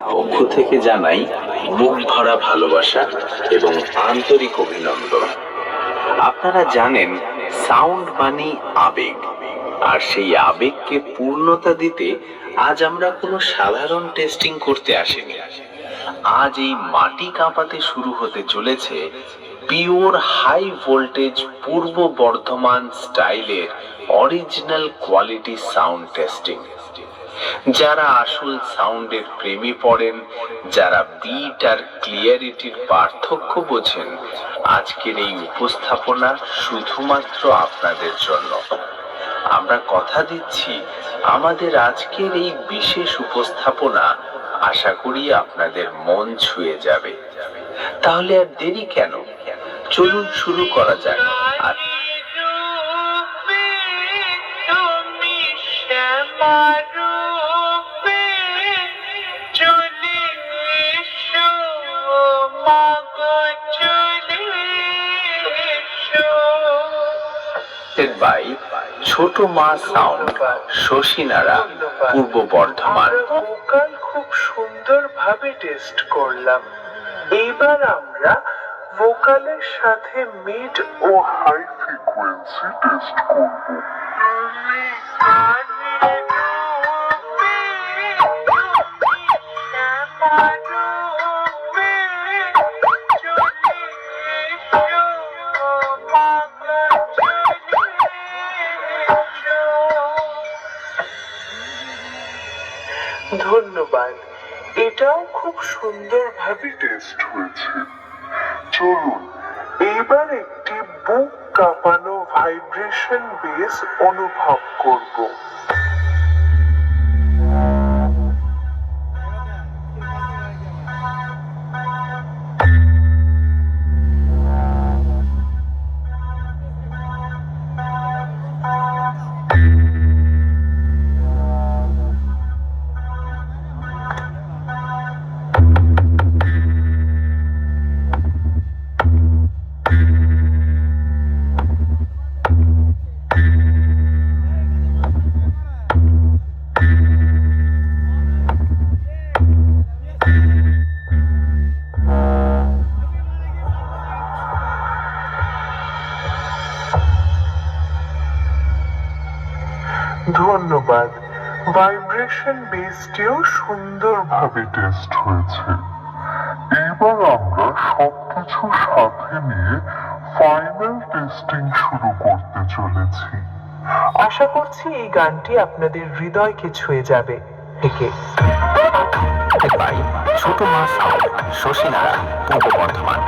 পক্ষ থেকে জানাই বুক ভরা ভালোবাসা এবং আন্তরিক অভিনন্দন। আপনারা জানেন সাউন্ড মানে আবেগ, আর সেই আবেগকে পূর্ণতা দিতে আজ আমরা কোনো সাধারণ টেস্টিং করতে আসিনি। আজ এই মাটি কাঁপাতে শুরু হতে চলেছে পিওর হাই ভোল্টেজ পূর্ব বর্ধমান স্টাইলের অরিজিনাল কোয়ালিটি সাউন্ড টেস্টিং। যারা আসল সাউন্ডের প্রেমে পড়েন, যারা বিট আর ক্লিয়ারিটির পার্থক্য বোঝেন, আজকের এই উপস্থাপনা শুধুমাত্র আপনাদের জন্য। আমরা কথা দিচ্ছি আমাদের আজকের এই বিশেষ উপস্থাপনা আশা করি আপনাদের মন ছুঁয়ে যাবে। তাহলে আর দেরি কেন, চলুন শুরু করা যাক। আর বাই ছোট মা সাউন্ড, শশীনারা, পূর্ব বর্ধমান। ভোকাল খুব সুন্দরভাবে টেস্ট করলাম। এইবার আমরা ভোকালের সাথে মিড ও হাই ফ্রিকোয়েন্সি টেস্ট করব। ধন্যবাদ, এটাও খুব সুন্দরভাবে টেস্ট হয়েছে। চলুন এবার একটি বুক কাঁপানো ভাইব্রেশন বেস অনুভব করব। ধন্যবাদ, ভাইব্রেশন বেসটিও সুন্দরভাবে টেস্ট হয়েছে। এবার আমরা সবকিছু সাথে নিয়ে ফাইনাল টেস্টিং শুরু করতে চলেছি। আশা করছি এই গানটি আপনাদের হৃদয়কে ছুঁয়ে যাবে। ছোট মা সাউন্ড, শশীনারা, পূর্ব বর্ধমান।